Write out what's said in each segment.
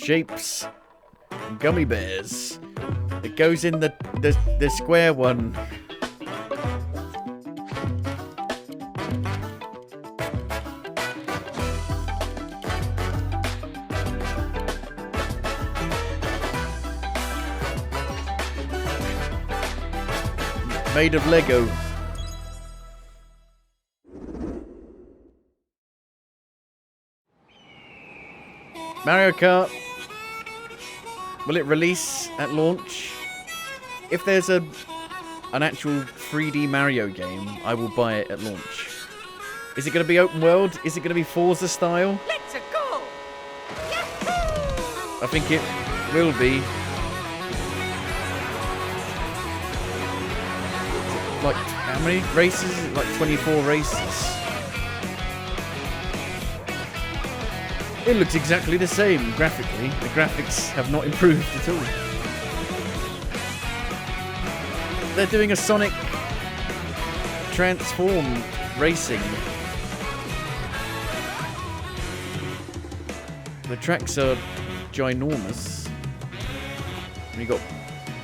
shapes. Gummy bears. It goes in the square one. Made of Lego. Mario Kart. Will it release at launch? If there's an actual 3D Mario game, I will buy it at launch. Is it going to be open world? Is it going to be Forza style? Let's go! Yahoo! I think it will be. Like, how many races? Like 24 races. It looks exactly the same graphically. The graphics have not improved at all. They're doing a Sonic transform racing. The tracks are ginormous. And you got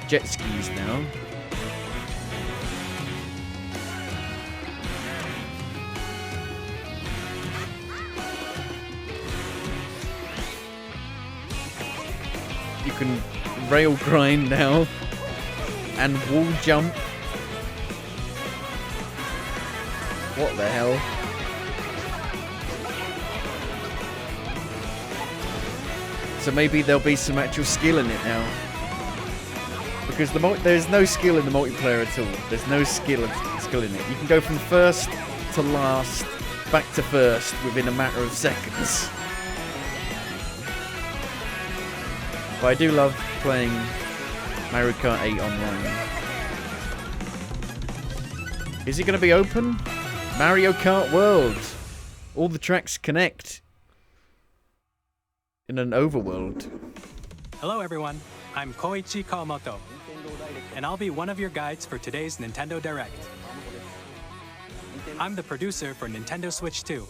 jet skis now. You can rail grind now and wall jump. What the hell? So maybe there'll be some actual skill in it now. Because there's no skill in the multiplayer at all. There's no skill in it. You can go from first to last, back to first within a matter of seconds. But I do love playing Mario Kart 8 online. Is it going to be open? Mario Kart World. All the tracks connect in an overworld. Hello everyone, I'm Koichi Kawamoto, and I'll be one of your guides for today's Nintendo Direct. I'm the producer for Nintendo Switch 2.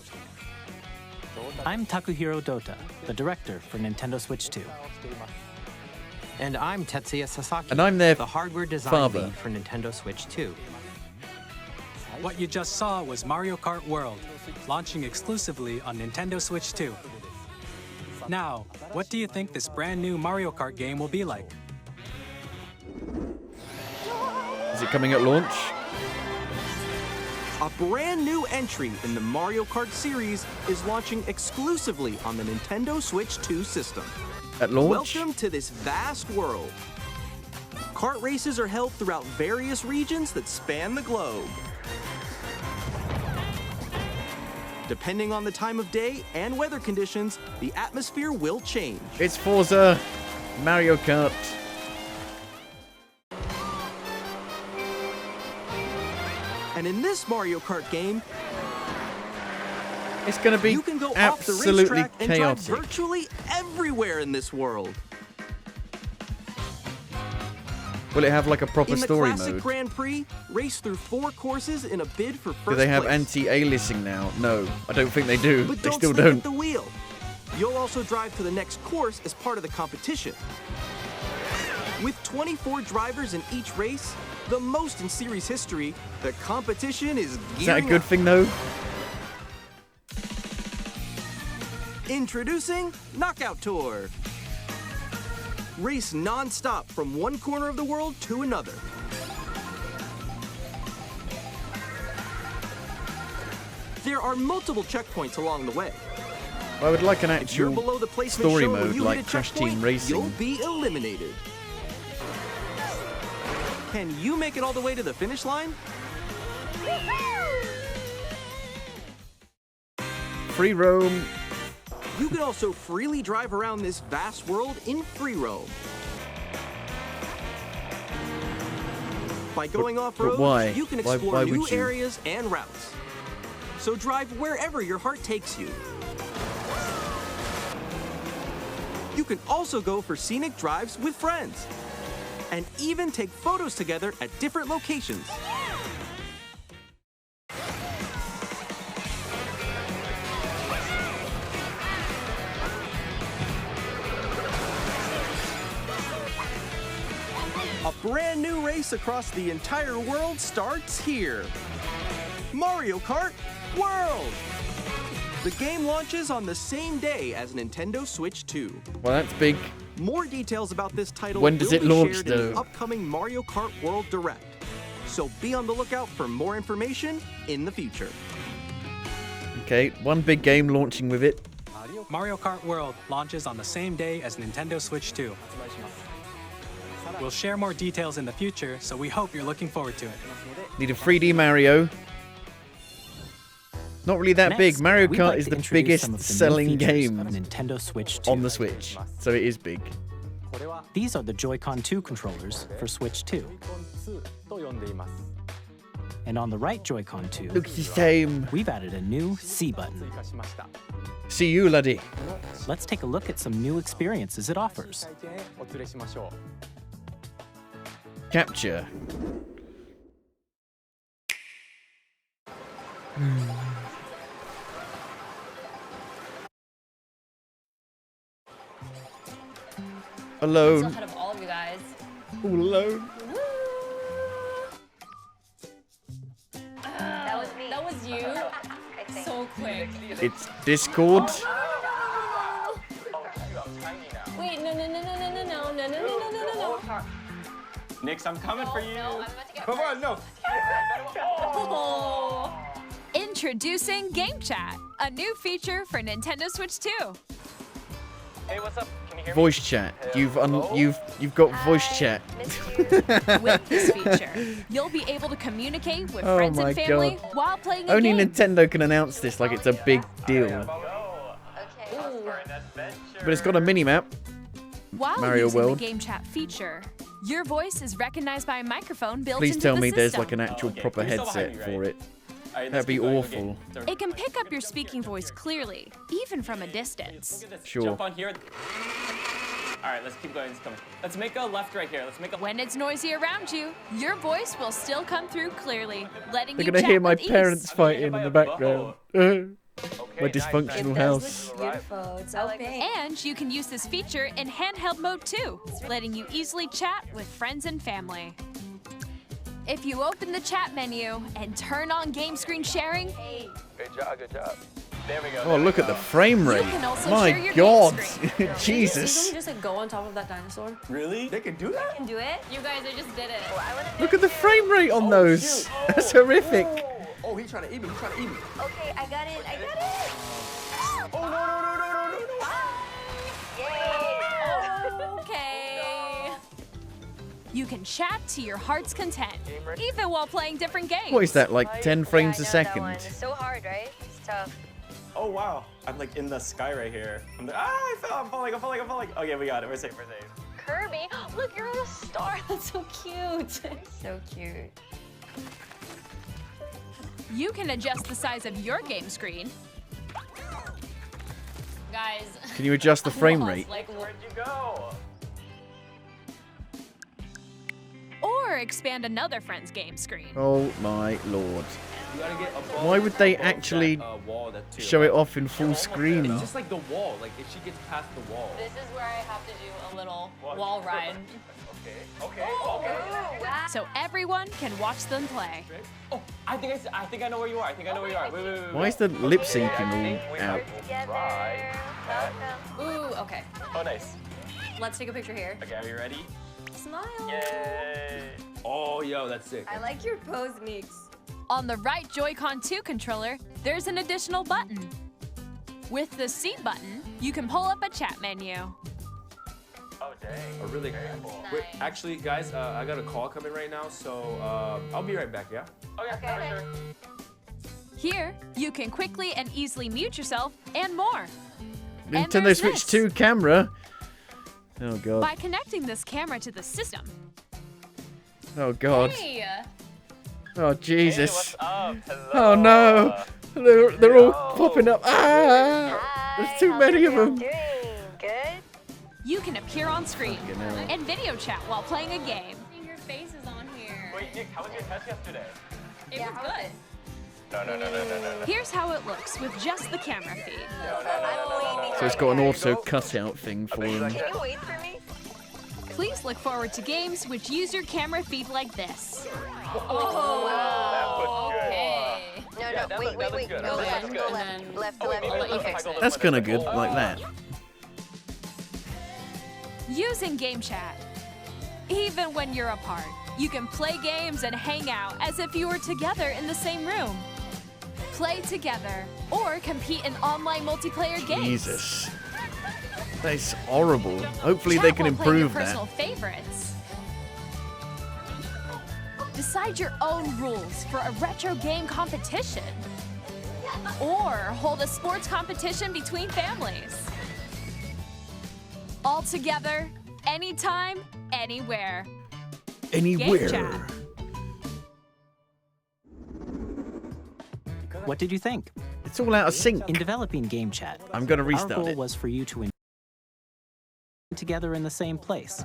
I'm Takuhiro Dota, the director for Nintendo Switch 2. And I'm Tetsuya Sasaki, And I'm their the hardware design father. lead for Nintendo Switch 2. What you just saw was Mario Kart World, launching exclusively on Nintendo Switch 2. Now, what do you think this brand new Mario Kart game will be like? Is it coming at launch? A brand new entry in the Mario Kart series is launching exclusively on the Nintendo Switch 2 system. At launch? Welcome to this vast world. Kart races are held throughout various regions that span the globe. Depending on the time of day and weather conditions, the atmosphere will change. It's Forza Mario Kart. And in this Mario Kart game, It's going to be you can go off the absolutely racetrack and drive chaotic. virtually everywhere in this world. Will it have like a proper In the story classic mode? Grand Prix, race through 4 courses in a bid for first Do they have place. anti-aliasing now? No, I don't think they do. But They don't still slip don't. at the wheel. You'll also drive to the next course as part of the competition. With 24 drivers in each race, the most in series history, the competition is gearing Is that a good up. thing though? Introducing Knockout Tour. Race non-stop from one corner of the world to another. There are multiple checkpoints along the way. I would like an If you're actual below the placement story shown when mode you like hit a Crash Team checkpoint, Racing. you'll be eliminated. Can you make it all the way to the finish line? Free roam. You can also freely drive around this vast world in free roam. By going off-road, why? you can Why- explore why new would you? areas and routes. So drive wherever your heart takes you. You can also go for scenic drives with friends, and even take photos together at different locations. A brand new race across the entire world starts here. Mario Kart World! The game launches on the same day as Nintendo Switch 2. Well, that's big. More details about this title When does will it be launch, shared in the though? upcoming Mario Kart World Direct. So be on the lookout for more information in the future. Okay, one big game launching with it. Mario Kart World launches on the same day as Nintendo Switch 2. We'll share more details in the future, so we hope you're looking forward to it. Need a 3D Mario. Not really that Next, big. Mario we'd Kart like is to the introduce biggest some of the new selling features game of Nintendo Switch 2. on the Switch. So it is big. These are the Joy-Con 2 controllers for Switch 2. And on the right Joy-Con 2, Looks the same. we've added a new C button. See you, laddie. Let's take a look at some new experiences it offers. Capture. Alone. Still ahead of all of you guys. All alone. That was me. That was you. So quick. It's Discord. Wait, no. Nix, I'm coming for you. No, I'm about to get Come on, no. Oh. Introducing Game Chat, a new feature for Nintendo Switch 2. Hey, what's up? Can you hear me? Voice chat. You've got voice chat. With this feature, you'll be able to communicate with Oh friends my and family God. while playing a Only game. Nintendo can announce this like it's a big deal. But it's got a mini-map. While Mario using World. the Game Chat feature, your voice is recognized by a microphone built Please into tell the me system. there's like an actual proper headset for it. That'd be awful. It can pick up your speaking voice clearly, even from a distance. Sure. Jump on here. All right, let's keep going. Let's make a left right here. Let's make a. When it's noisy around you, your voice will still come through clearly, letting They're you gonna chat hear my with ease. parents fighting in the background. My dysfunctional house. Beautiful. It's so pink. And you can use this feature in handheld mode too, letting you easily chat with friends and family. If you open the chat menu and turn on game screen sharing, Good job, good job. There we go. Oh, look at the frame rate. can also My share your God. game screen. Jesus. Can just like go on top of that dinosaur? Really? They can do that? Can do it? You guys, I just did it. Look at the frame rate on those. That's horrific. Oh, he's trying to eat me. He's trying to eat me. Okay, I got it. Oh, no. okay. You can chat to your heart's content, even while playing different games. What is that, like 10 frames a second? It's so hard, right? It's tough. Oh, wow. I'm like in the sky right here. I fell. I'm falling. Okay, we got it. We're safe. Kirby, look, you're on a star. That's so cute. So cute. You can adjust the size of your game screen, Guys. Can you adjust the frame rate? Like, Where'd you go? or expand another friend's game screen. Oh my lord. You gotta get above, Why would they above actually that, wall that too. show it off in full screen? It's just like the wall. Like if she gets past the wall. this is where I have to do a little wall ride. Okay. So everyone can watch them play. Oh, I think I know where you are. Wait. Why is the lip syncing all out? Together. Welcome. Ooh, okay. Oh, nice. Let's take a picture here. Okay, are you ready? Smile. Yay! Oh, yo, that's sick. I like your pose, Nix. On the right Joy-Con 2 controller, there's an additional button. With the C button, you can pull up a chat menu. Oh, dang. Oh, really? Wait, actually, guys, I got a call coming right now, so I'll be right back, yeah? Okay, for sure. Here, you can quickly and easily mute yourself and more. And Nintendo there's Switch this. 2 camera. Oh god. By connecting this camera to the system, Oh god. Hey. Oh Jesus. Up? Oh no. They're all popping up. Ah! There's too many of them. Doing good. you can appear on screen Fucking hell. and video chat while playing a game. Your face is on here. Wait, Nick, how was your test yesterday? It was good. No. Here's how it looks with just the camera feed. So it's got an auto cutout thing for him. Can you wait for me? Please look forward to games which use your camera feed like this. Okay. No, wait. Go left. Left. That's kind of good, like that. Using Game Chat. Even when you're apart, you can play games and hang out as if you were together in the same room. Play together or compete in online multiplayer games. Jesus. That's horrible. Hopefully Chat they can while playing your improve that. personal favorites. Decide your own rules for a retro game competition. Or hold a sports competition between families. All together, anytime, anywhere. Anywhere. Chat. What did you think? It's all out of sync. In developing Game Chat, I'm going to our restart goal it. was for you to together in the same place.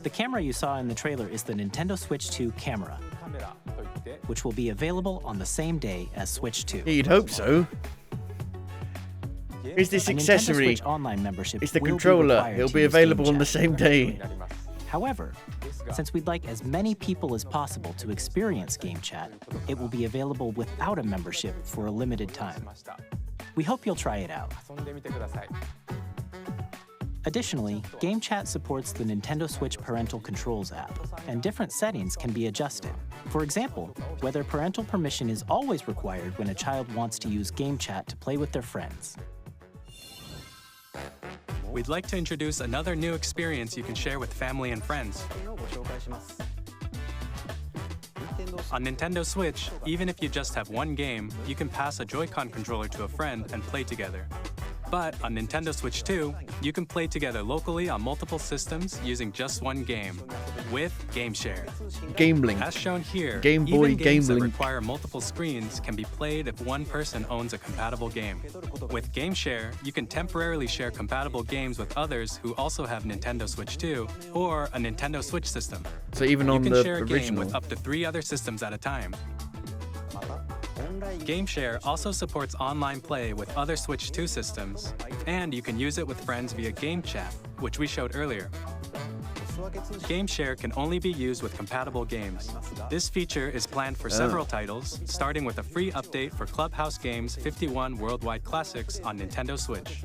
The camera you saw in the trailer is the Nintendo Switch 2 camera, which will be available on the same day as Switch 2. Yeah, you'd hope so. Here's this A Nintendo accessory. Switch Online membership It's the will be controller. required It'll to be use Game available on the Chat. same day. However, since we'd like as many people as possible to experience Game Chat, it will be available without a membership for a limited time. We hope you'll try it out. Additionally, Game Chat supports the Nintendo Switch Parental Controls app, and different settings can be adjusted. For example, whether parental permission is always required when a child wants to use Game Chat to play with their friends. We'd like to introduce another new experience you can share with family and friends. On Nintendo Switch, even if you just have one game, you can pass a Joy-Con controller to a friend and play together. But on Nintendo Switch 2, you can play together locally on multiple systems using just one game, with Game Share. Game Link. As shown here, Game Boy even games Game that Link. require multiple screens can be played if one person owns a compatible game. With Game Share, you can temporarily share compatible games with others who also have Nintendo Switch 2 or a Nintendo Switch system. So even You on can the share a game original. with up to 3 other systems at a time. Game Share also supports online play with other Switch 2 systems, and you can use it with friends via Game Chat, which we showed earlier. Game Share can only be used with compatible games. This feature is planned for several titles, starting with a free update for Clubhouse Games 51 Worldwide Classics on Nintendo Switch.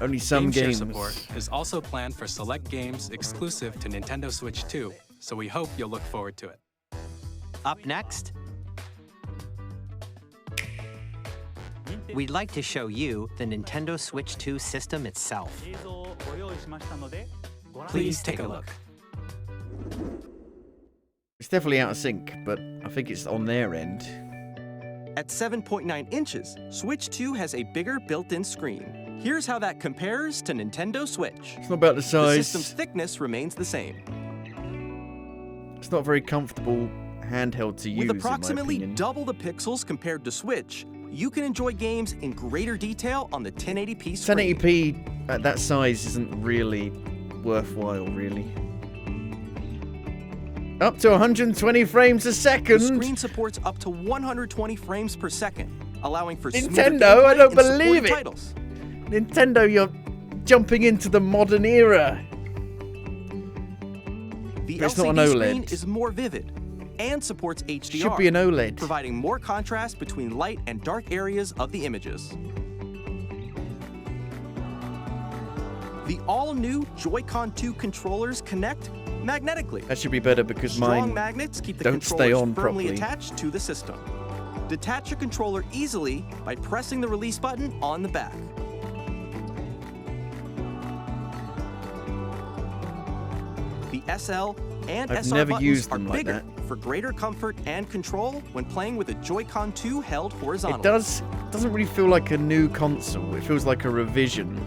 Only some Game Share games. support is also planned for select games exclusive to Nintendo Switch 2, so we hope you'll look forward to it. Up next, we'd like to show you the Nintendo Switch 2 system itself. Please take a look. It's definitely out of sync, but I think it's on their end. At 7.9 inches, Switch 2 has a bigger built-in screen. Here's how that compares to Nintendo Switch. It's not about the The size. system's thickness remains the same. It's not a very comfortable handheld to use, With approximately in my opinion. double the pixels compared to Switch, you can enjoy games in greater detail on the 1080p screen. 1080p at that size isn't really worthwhile, really. Up to 120 frames a The second. screen supports up to 120 frames per second, allowing for smoother Nintendo, I gameplay don't in believe supported it. titles. Nintendo, you're jumping into the modern era. The But it's not LCD an screen OLED. is more vivid and supports HDR, Should be an OLED. providing more contrast between light and dark areas of the images. The all-new Joy-Con 2 controllers connect magnetically. That should be better because Strong mine magnets keep the don't stay controllers on firmly properly. attached to the system. Detach your controller easily by pressing the release button on the back. The SL and I've SR never buttons used are them like bigger for greater comfort and control when playing with a Joy-Con 2 held horizontally. It doesn't really feel like a new console. It feels like a revision.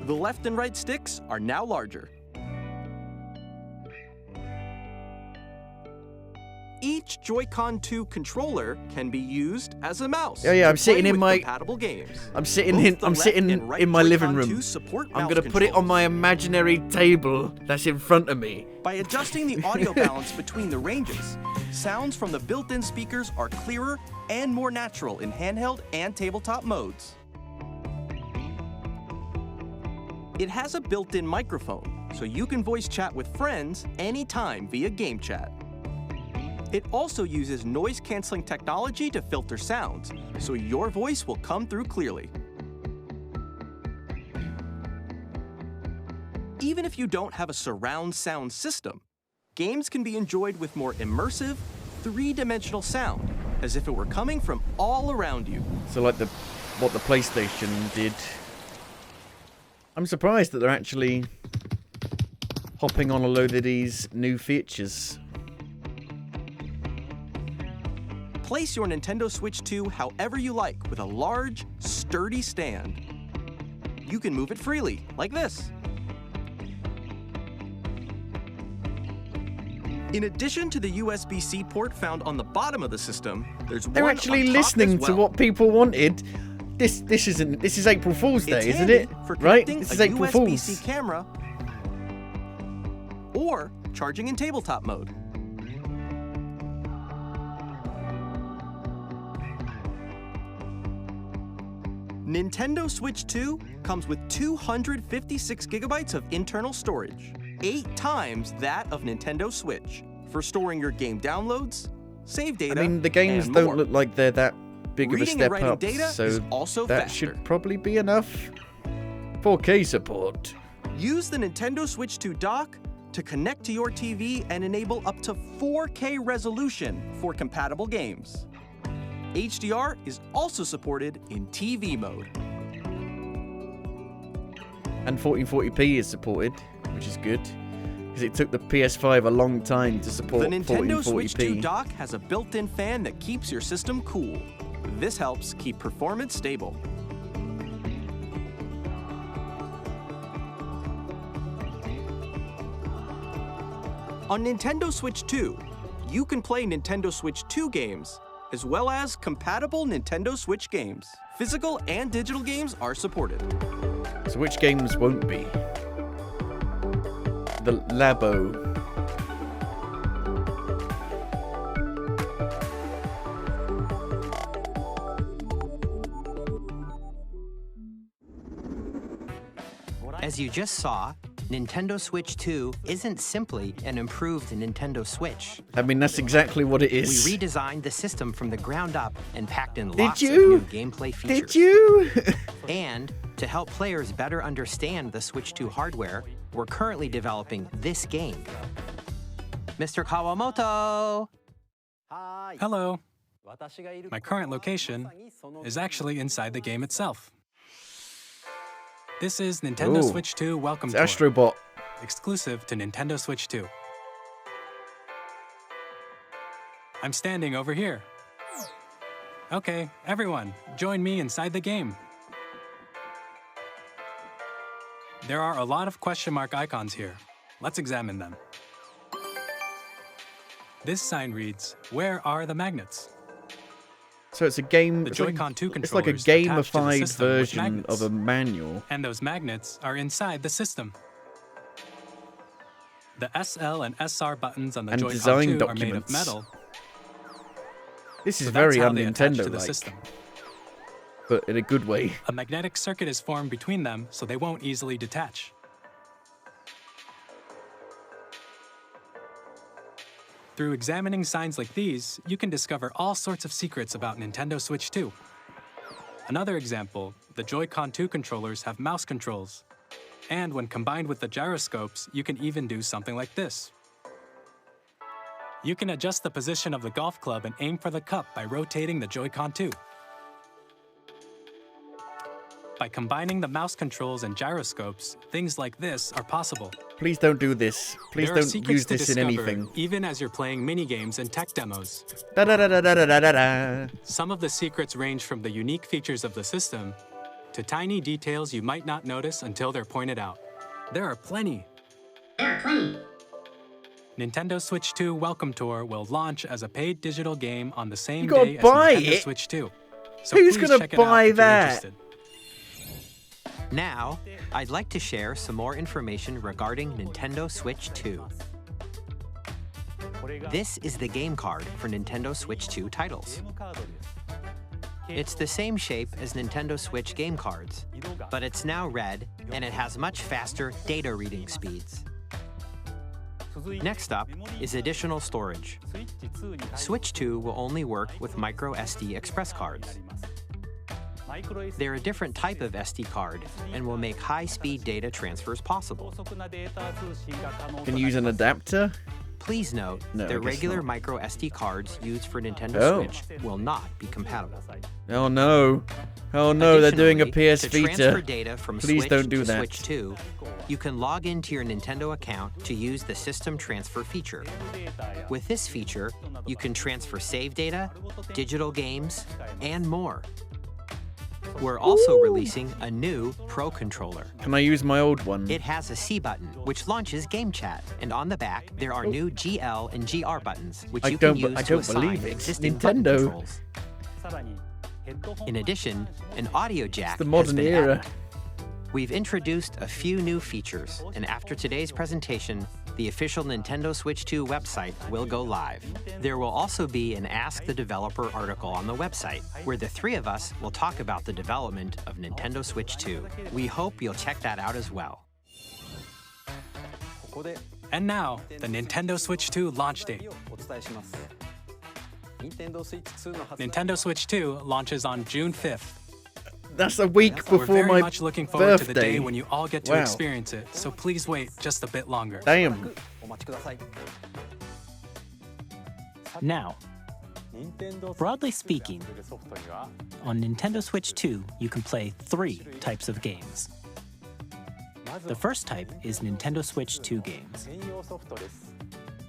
The left and right sticks are now larger. Each Joy-Con 2 controller can be used as a mouse. Yeah, to I'm sitting play in with my- compatible games. I'm sitting Both in the I'm left sitting and right in my living Joy-Con room. 2 support I'm mouse gonna put it on controls. my imaginary table that's in front of me. By adjusting the audio balance between the ranges, sounds from the built-in speakers are clearer and more natural in handheld and tabletop modes. It has a built-in microphone, so you can voice chat with friends anytime via game chat. It also uses noise-canceling technology to filter sounds, so your voice will come through clearly. Even if you don't have a surround sound system, games can be enjoyed with more immersive, three-dimensional sound, as if it were coming from all around you. So like what the PlayStation did. I'm surprised that they're actually hopping on a load of these new features. Place your Nintendo Switch 2 however you like with a large, sturdy stand. You can move it freely, like this. In addition to the USB-C port found on the bottom of the system, there's They're one actually on top listening as well. to what people wanted. This is April Fool's Day, It's isn't handy it? for Right? connecting This is a April USB-C Fool's. camera or charging in tabletop mode. Nintendo Switch 2 comes with 256 gigabytes of internal storage, 8 times that of Nintendo Switch, for storing your game downloads, save data, I mean, the games and don't more. look like they're that big of a Reading and step writing up, data so is also that faster. should probably be enough. 4K support. Use the Nintendo Switch 2 dock to connect to your TV and enable up to 4K resolution for compatible games. HDR is also supported in TV mode. And 1440p is supported, which is good. Because it took the PS5 a long time to support The Nintendo 1440p. Switch 2 dock has a built-in fan that keeps your system cool. This helps keep performance stable. On Nintendo Switch 2, you can play Nintendo Switch 2 games, as well as compatible Nintendo Switch games. Physical and digital games are supported. So which games won't be? The Labo. As you just saw, Nintendo Switch 2 isn't simply an improved Nintendo Switch. I mean, that's exactly what it is. We redesigned the system from the ground up and packed in Did lots of you? new gameplay features. Did you? And to help players better understand the Switch 2 hardware, we're currently developing this game. Mr. Kawamoto! Hello. My current location is actually inside the game itself. This is Nintendo Ooh. Switch 2 Welcome It's Tour, Astrobot. exclusive to Nintendo Switch 2. I'm standing over here. Okay, everyone, join me inside the game. There are a lot of question mark icons here. Let's examine them. This sign reads, "Where are the magnets?" So it's a game. The It's like, Joy-Con 2 it's like a controllers attached to the gamified system with version magnets. of a manual. And those magnets are inside the system. The SL and SR buttons on the And Joy-Con design 2 are made of documents. metal. This is so very that's how they attach to the un-Nintendo-like, system. but in a good way. A magnetic circuit is formed between them, so they won't easily detach. Through examining signs like these, you can discover all sorts of secrets about Nintendo Switch 2. Another example, the Joy-Con 2 controllers have mouse controls. And when combined with the gyroscopes, you can even do something like this. You can adjust the position of the golf club and aim for the cup by rotating the Joy-Con 2. By combining the mouse controls and gyroscopes, things like this are possible. Please don't do this. Please There are don't secrets use to this in discover, anything. even as you're playing mini-games and tech demos. Da da da da da da da da. Some of the secrets range from the unique features of the system to tiny details you might not notice until they're pointed out. There are plenty. Nintendo Switch 2 Welcome Tour will launch as a paid digital game on the same You gotta day as buy Nintendo it? Switch 2. So Who's please gonna check it out buy if you're that? interested. Now, I'd like to share some more information regarding Nintendo Switch 2. This is the game card for Nintendo Switch 2 titles. It's the same shape as Nintendo Switch game cards, but it's now red and it has much faster data reading speeds. Next up is additional storage. Switch 2 will only work with micro SD express cards. They're a different type of SD card and will make high-speed data transfers possible. Can you use an adapter? Please note, No, the I guess regular not. micro SD cards used for Nintendo Oh. Switch will not be compatible. Oh no. Oh no, they're doing a Additionally, PS to transfer Vita. data from Please Switch don't do to that. Switch 2, you can log into your Nintendo account to use the System Transfer feature. With this feature, you can transfer save data, digital games, and more. We're also releasing a new Pro Controller. Can I use my old one? It has a C button, which launches Game Chat, and on the back there are new GL and GR buttons, which I you can don't- use I to don't assign believe it. existing button Nintendo. controls. In addition, an audio jack the has modern been era. added. We've introduced a few new features, and after today's presentation, the official Nintendo Switch 2 website will go live. There will also be an Ask the Developer article on the website, where the three of us will talk about the development of Nintendo Switch 2. We hope you'll check that out as well. And now, the Nintendo Switch 2 launch date. Nintendo Switch 2 launches on June 5th. That's a week We're before very my much looking forward to the birthday. day when you all get to Wow. experience it, so please wait just a bit longer. Damn. Now, broadly speaking, on Nintendo Switch 2, you can play 3 types of games. The first type is Nintendo Switch 2 games.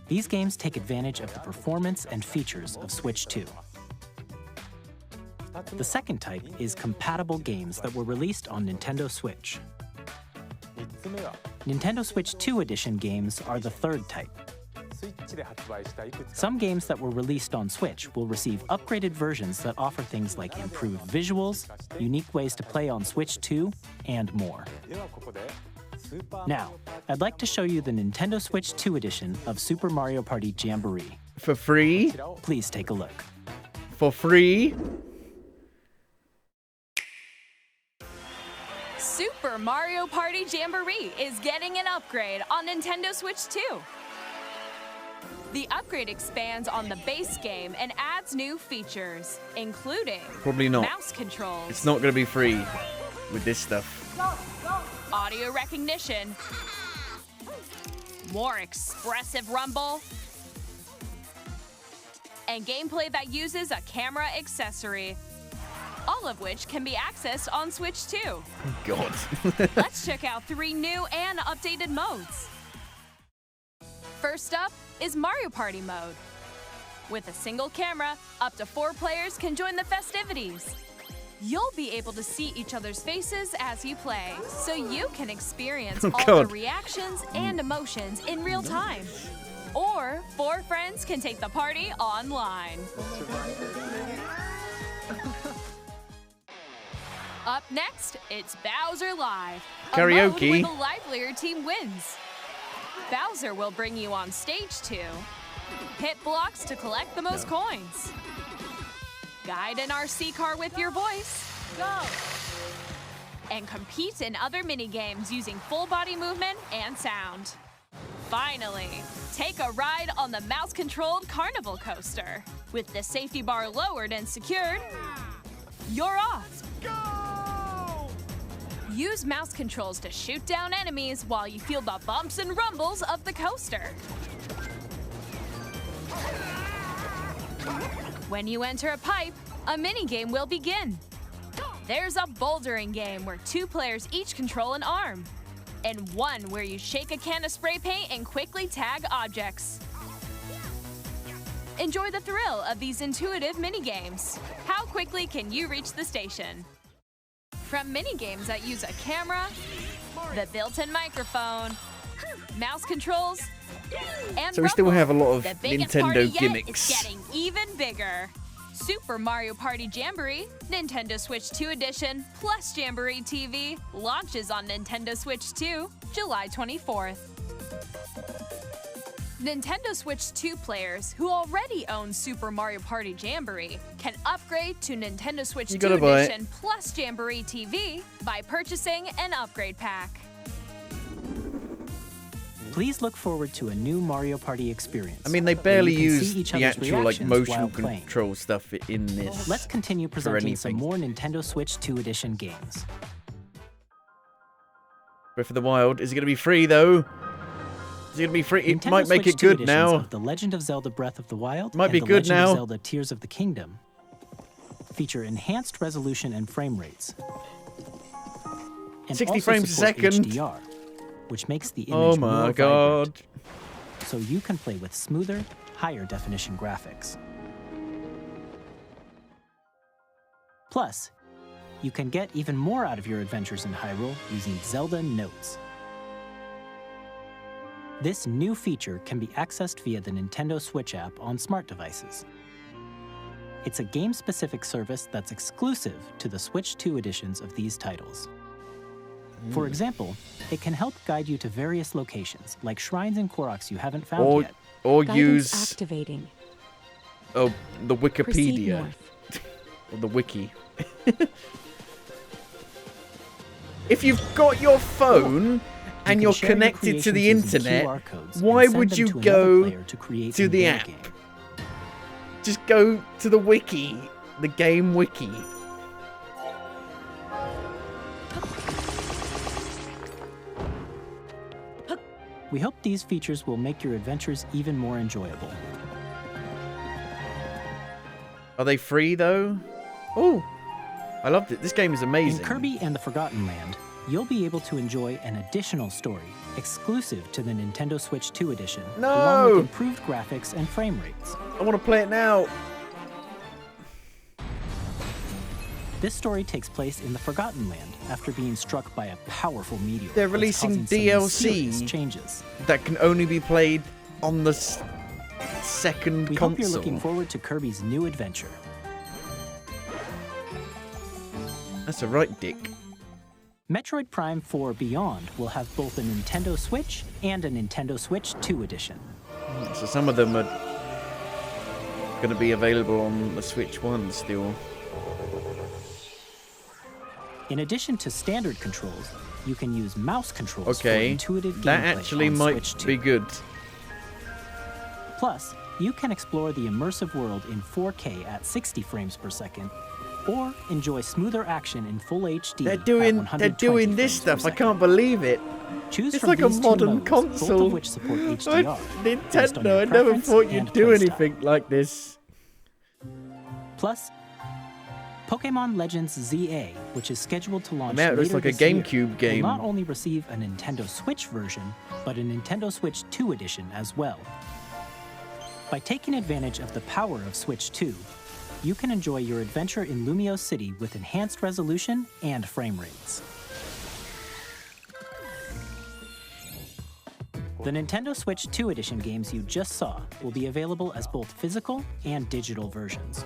These games take advantage of the performance and features of Switch 2. The second type is compatible games that were released on Nintendo Switch. Nintendo Switch 2 Edition games are the third type. Some games that were released on Switch will receive upgraded versions that offer things like improved visuals, unique ways to play on Switch 2, and more. Now, I'd like to show you the Nintendo Switch 2 edition of Super Mario Party Jamboree. For free? Please take a look. For free? Super Mario Party Jamboree is getting an upgrade on Nintendo Switch 2. The upgrade expands on the base game and adds new features, including Probably not. mouse controls, It's not going to be free with this stuff. audio recognition, more expressive rumble, and gameplay that uses a camera accessory, all of which can be accessed on Switch 2. God. Let's check out 3 new and updated modes. First up is Mario Party mode. With a single camera, up to 4 players can join the festivities. You'll be able to see each other's faces as you play, so you can experience Oh, all God. the reactions and emotions in real time. Or 4 friends can take the party online. Up next, it's Bowser Live. A mode Karaoke. where the livelier team wins. Bowser will bring you on stage 2. Hit blocks to collect the most coins. Guide an RC car with your voice. Go! And compete in other mini-games using full body movement and sound. Finally, take a ride on the mouse-controlled carnival coaster. With the safety bar lowered and secured, you're off. Use mouse controls to shoot down enemies while you feel the bumps and rumbles of the coaster. When you enter a pipe, a minigame will begin. There's a bouldering game where 2 players each control an arm, and one where you shake a can of spray paint and quickly tag objects. Enjoy the thrill of these intuitive minigames. How quickly can you reach the station? From minigames that use a camera, the built-in microphone, mouse controls, and So we still rumble, have a lot of the biggest Nintendo party yet gimmicks. is getting even bigger. Super Mario Party Jamboree, Nintendo Switch 2 Edition, plus Jamboree TV launches on Nintendo Switch 2, July 24th. Nintendo Switch 2 players who already own Super Mario Party Jamboree can upgrade to Nintendo Switch 2 Edition plus Jamboree TV by purchasing an upgrade pack. Please look forward to a new Mario Party experience. I mean, they barely use the actual like motion control stuff in this. Let's continue presenting some more Nintendo Switch 2 Edition games. Breath of the Wild. Is it going to be free though? Is it going to be free? It Nintendo might make Switch it good 2 now. Of The Legend of Zelda Breath of the Wild Might be and good The Legend now. of Zelda Tears of the Kingdom feature enhanced resolution and frame rates. And 60 also frames a support second. HDR, which makes the image Oh my more god. vibrant, so you can play with smoother, higher definition graphics. Plus, you can get even more out of your adventures in Hyrule using Zelda Notes. This new feature can be accessed via the Nintendo Switch app on smart devices. It's a game-specific service that's exclusive to the Switch 2 editions of these titles. For example, it can help guide you to various locations, like shrines and Koroks you haven't found yet. Or Guidance use activating. oh the Proceed Wikipedia north. or the wiki. If you've got your phone and you're share your connected to the creations using internet, QR codes why and send would them you to another go player to create to in the their app? game? Just go to the wiki, the game wiki. We hope these features will make your adventures even more enjoyable. Are they free though? Oh, I loved it. This game is amazing. In Kirby and the Forgotten Land, you'll be able to enjoy an additional story exclusive to the Nintendo Switch 2 edition, along with improved graphics and frame rates. I want to play it now. This story takes place in the Forgotten Land after being struck by a powerful meteor. They're that's releasing causing some mysterious DLC changes. that can only be played on the second We console. hope you're looking forward to Kirby's new adventure. That's a right, Dick. Metroid Prime 4 Beyond will have both a Nintendo Switch and a Nintendo Switch 2 edition. So some of them are going to be available on the Switch 1 still. In addition to standard controls, you can use mouse controls for Okay, intuitive gameplay that actually on might Switch 2. be good. Plus, you can explore the immersive world in 4K at 60 frames per second, or enjoy smoother action in full HD They're at doing 120 this frames per stuff. I second. can't believe it. Choose It's from like a these two modern modes, both console. of which support HDR. based on Nintendo, your I never preference thought and you'd do playstyle. anything like this. Plus, Pokemon Legends ZA, which is scheduled to launch Man, it looks later like a this year, GameCube game. will not only receive a Nintendo Switch version, but a Nintendo Switch 2 edition as well. By taking advantage of the power of Switch 2, you can enjoy your adventure in Lumio City with enhanced resolution and frame rates. The Nintendo Switch 2 edition games you just saw will be available as both physical and digital versions.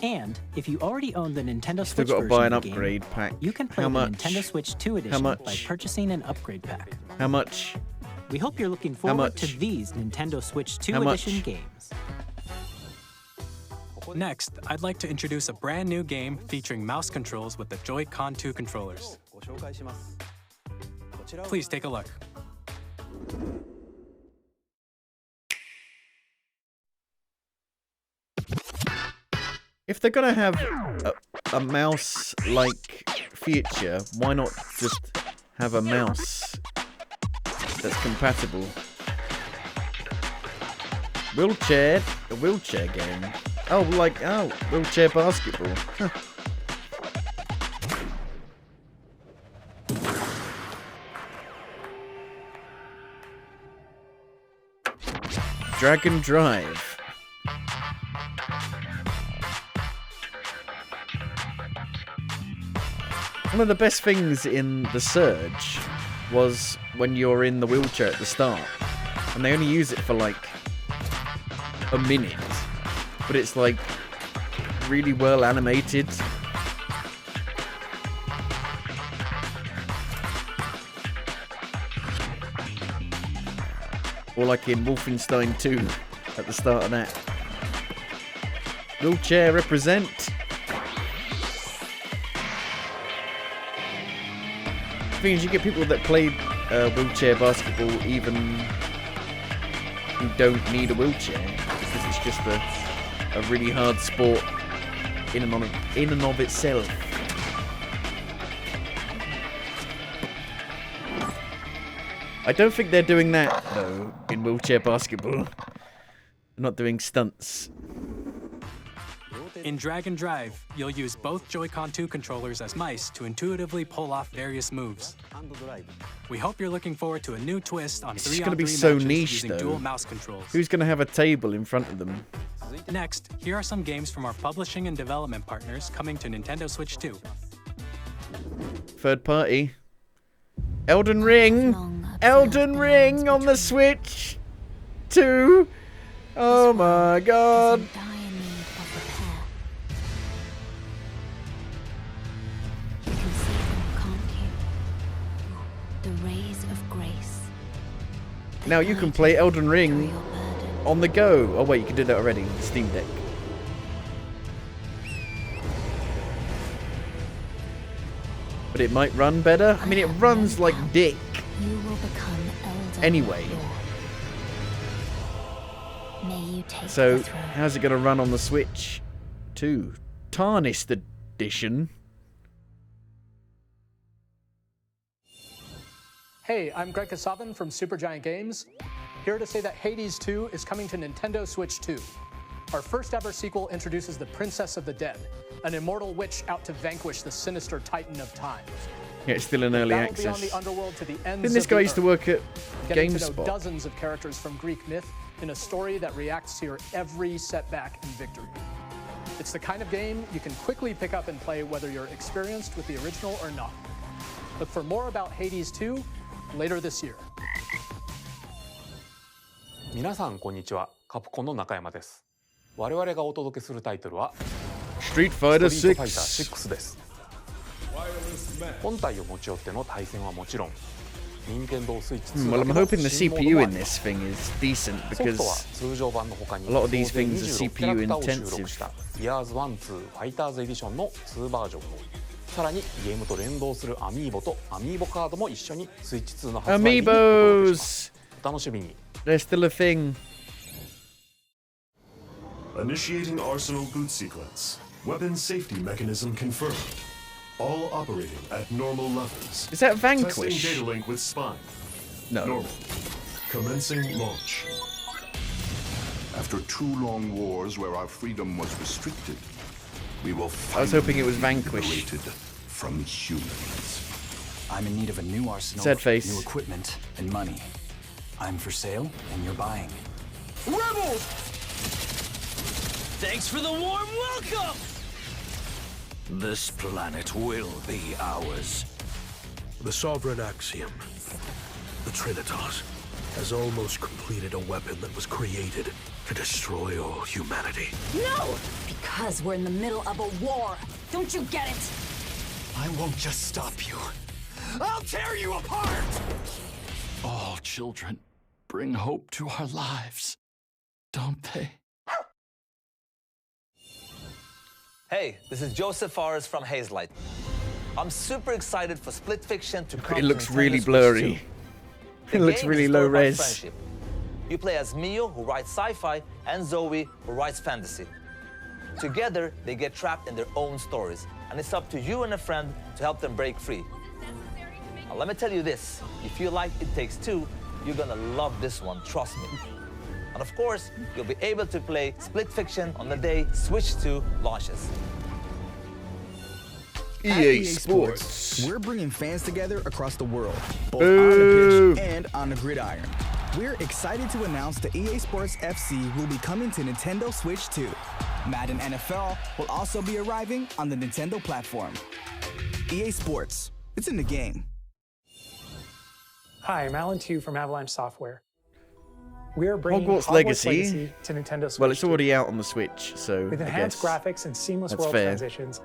And if you already own the Nintendo Still Switch got to version buy an of the upgrade game, pack. you can play How the much? Nintendo Switch 2 edition much? by purchasing an upgrade pack. How much? We hope you're looking forward to much? these Nintendo Switch 2 How much? edition games. Next, I'd like to introduce a brand new game featuring mouse controls with the Joy-Con 2 controllers. Please take a look. If they're gonna have a mouse-like feature, why not just have a mouse that's compatible? A wheelchair game. Oh, wheelchair basketball. Huh. Dragon Drive. One of the best things in The Surge was when you're in the wheelchair at the start, and they only use it for like a minute, but it's like really well animated. Or like in Wolfenstein 2 at the start of that. Wheelchair represent. The thing is, you get people that play wheelchair basketball even who don't need a wheelchair, because it's just a really hard sport in and of itself. I don't think they're doing that, though, in wheelchair basketball. They're not doing stunts. In Drag and Drive, you'll use both Joy-Con 2 controllers as mice to intuitively pull off various moves. We hope you're looking forward to a new twist on 3-on-3 It's going to be so matches niche, using though. dual mouse controls. Who's going to have a table in front of them? Next, here are some games from our publishing and development partners coming to Nintendo Switch 2. Third party. Elden Ring! Elden Ring on the Switch 2! Oh my god! Now you can play Elden Ring on the go. Oh wait, you can do that already. Steam Deck. But it might run better. I mean, it runs like dick. Anyway. So, how's it going to run on the Switch 2? Tarnished edition. Hey, I'm Greg Kasavin from Supergiant Games, here to say that Hades 2 is coming to Nintendo Switch 2. Our first ever sequel introduces the Princess of the Dead, an immortal witch out to vanquish the sinister Titan of Time. Yeah, it's still in early access. Beyond the underworld to the ends Didn't this of guy the used to earth, work at getting to know GameSpot? dozens of characters from Greek myth in a story that reacts to your every setback and victory. It's the kind of game you can quickly pick up and play whether you're experienced with the original or not. Look for more about Hades 2 later this year. 皆さんこんにちは。カプコンの中山です。我々がお届けするタイトルは Street Fighter ストリートファイタ 6. ー6です。本体を持ち寄っての対戦はもちろん、任天堂スイッチ Well, I'm hoping the CPU in this thing is decent ソフトは because 通常版の他に a lot of these 総勢 things are 26キャラク CPU ターを収録し intensive. た Gears 1、2ファイターズエディションの2バージョンをさらにゲームと連動するアミーボとアミーボカードも一緒にスイッチ2の発売日にお届けします。お楽しみに。They're still a thing. Initiating Arsenal boot sequence. Weapon safety mechanism confirmed. All operating at normal levels. Is that Testing Vanquish? data link with spine. No. Normal. Commencing launch. After 2 long wars where our freedom was restricted, we will I was hoping it was finally be Vanquish. liberated from humans. I'm in need of a new arsenal, Sad face. new equipment, and money. I'm for sale, and you're buying. Rebels! Thanks for the warm welcome! This planet will be ours. The Sovereign Axiom, the Trinitas, has almost completed a weapon that was created to destroy all humanity. No! Because we're in the middle of a war. Don't you get it? I won't just stop you. I'll tear you apart! All children bring hope to our lives, don't they? Hey, this is Joseph Forrest from Hazelight. I'm super excited for Split Fiction to come It to looks Nintendo really Switch blurry. 2. It looks game really is a low story about res. friendship. You play as Mio, who writes sci-fi, and Zoe, who writes fantasy. Together, they get trapped in their own stories, and it's up to you and a friend to help them break free. Now, let me tell you this. If you like It Takes Two, you're gonna love this one, trust me. And of course, you'll be able to play Split Fiction on the day Switch 2 launches. EA Sports. We're bringing fans together across the world, both Boo. on the pitch and on the gridiron. We're excited to announce that EA Sports FC will be coming to Nintendo Switch 2. Madden NFL will also be arriving on the Nintendo platform. EA Sports, it's in the game. Hi, I'm Alan Tu from Avalanche Software. We are bringing Hogwarts Legacy. to Nintendo Switch. Well, it's already out on the Switch, so With I enhanced guess graphics and seamless that's world fair. transitions,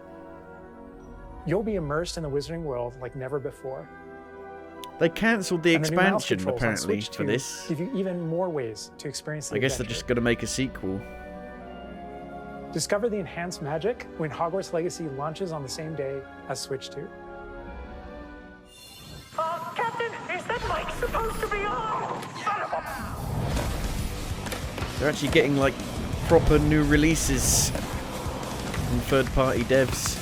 you'll be immersed in the Wizarding world like never before. They cancelled the And the new mouse expansion, controls on apparently, Switch for 2 this. give you even more ways to experience the I guess they're adventure. just going to make a sequel. Discover the enhanced magic when Hogwarts Legacy launches on the same day as Switch 2. Captain, is that mic supposed to be on? Son of a... They're actually getting, like, proper new releases from third-party devs.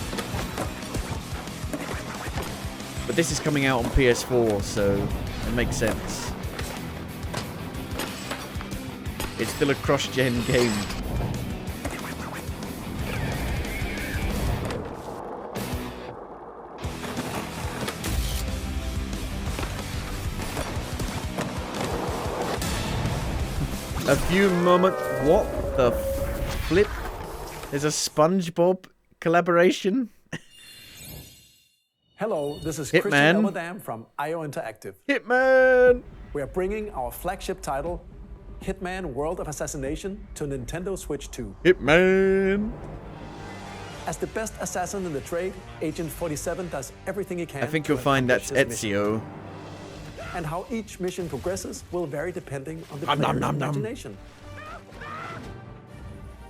But this is coming out on PS4, so it makes sense. It's still a cross-gen game. A few moments. What the flip? There's a SpongeBob collaboration. Hello, this is Hitman. Christian Elmadam from IO Interactive. Hitman! We are bringing our flagship title, Hitman World of Assassination, to Nintendo Switch 2. Hitman! As the best assassin in the trade, Agent 47 does everything he can. I think to you'll find that's accomplish his mission. Ezio. And how each mission progresses will vary depending on the Nom, nom, player's nom, nom. imagination.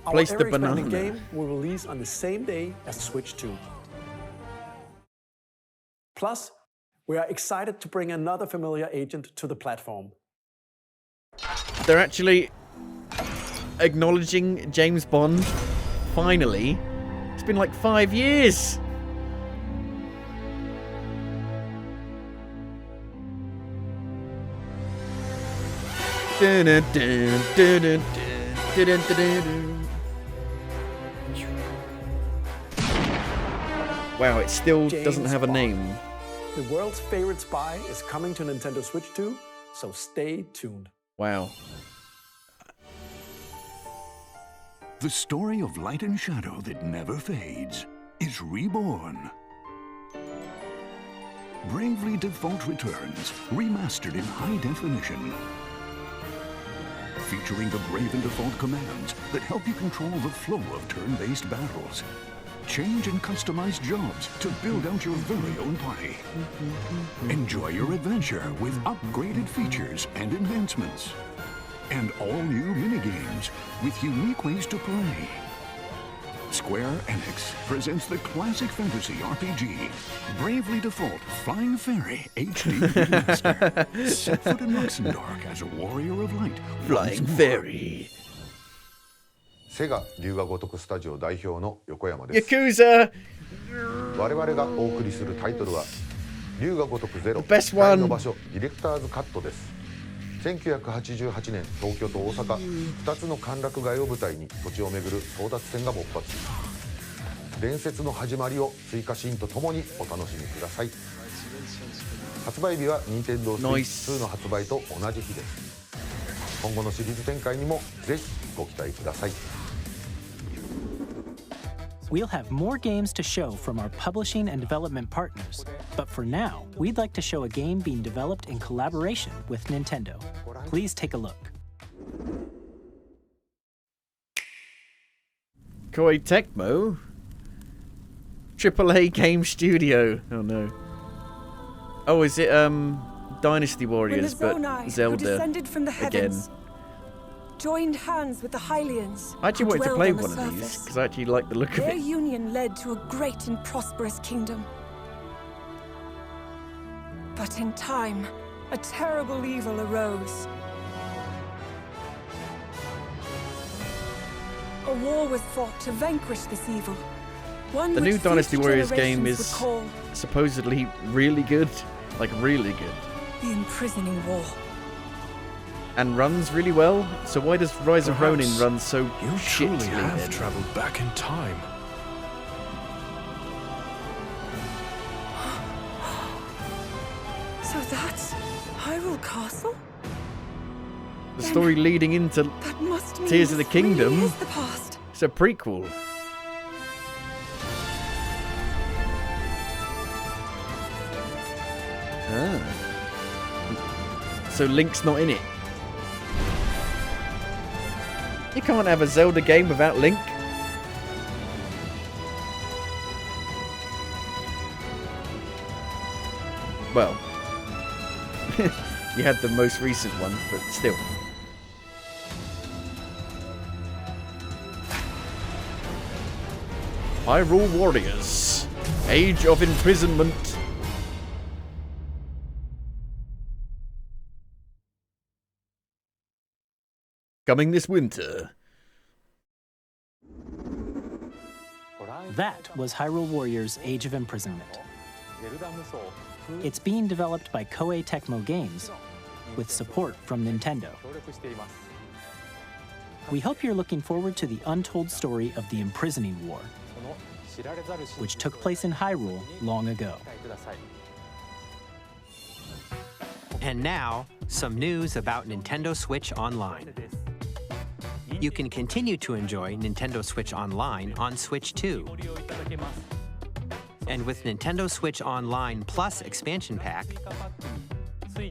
Our Place the ever-expanding banana. game will release on the same day as Switch 2. Plus, we are excited to bring another familiar agent to the platform. They're actually acknowledging James Bond. Finally. It's been like 5 years. Dun, dun, dun, dun, dun, dun, dun, dun, dun. Wow, it still doesn't have a name. The world's favorite spy is coming to Nintendo Switch 2, so stay tuned. Wow. The story of light and shadow that never fades is reborn. Bravely Default returns, remastered in high definition. Featuring the Brave and Default commands that help you control the flow of turn-based battles. Change and customize jobs to build out your very own party. Enjoy your adventure with upgraded features and advancements. And all new minigames with unique ways to play. Square Enix presents the classic fantasy RPG, Bravely Default Flying Fairy HD Remaster. Set foot in Luxembourg as a warrior of light. Flying Fairy. セガ龍が如くスタジオ代表の横山です Yakuza! 我々がお送りするタイトルは龍が如くゼロ The best one. 光の場所ディレクターズカットです1988年東京と大阪2つの歓楽街を舞台に土地を巡る争奪戦が勃発伝説の始まりを追加シーンとともにお楽しみください発売日は Nintendo Switch 2の発売と同じ日です今後のシリーズ展開にもぜひご期待ください We'll have more games to show from our publishing and development partners, but for now, we'd like to show a game being developed in collaboration with Nintendo. Please take a look. Koei Tecmo? AAA Game Studio. Oh no. Oh, is it Dynasty Warriors, but Zelda descended from the again? heavens, joined hands with the Hylians. I actually who wanted to dwelled play on the one of these surface. because I actually like the look of Their it. union led to a great and prosperous kingdom. But in time, a terrible evil arose. A war was fought to vanquish this evil. One The which new Dynasty future Warriors game generations is would call supposedly really good. Like, really good. the imprisoning war. And runs really well. So why does Rise of Ronin Perhaps run so You shittily truly have then? traveled back in time. So that's Hyrule Castle? The story leading into That must mean Tears of the this really Kingdom. is the past. It's a prequel. Ah. So Link's not in it. You can't have a Zelda game without Link. Well, You had the most recent one, but still. Hyrule Warriors. Age of Imprisonment. Coming this winter. That was Hyrule Warriors Age of Imprisonment. It's being developed by Koei Tecmo Games with support from Nintendo. We hope you're looking forward to the untold story of the Imprisoning War, which took place in Hyrule long ago. And now, some news about Nintendo Switch Online. You can continue to enjoy Nintendo Switch Online on Switch 2. And with Nintendo Switch Online Plus Expansion Pack,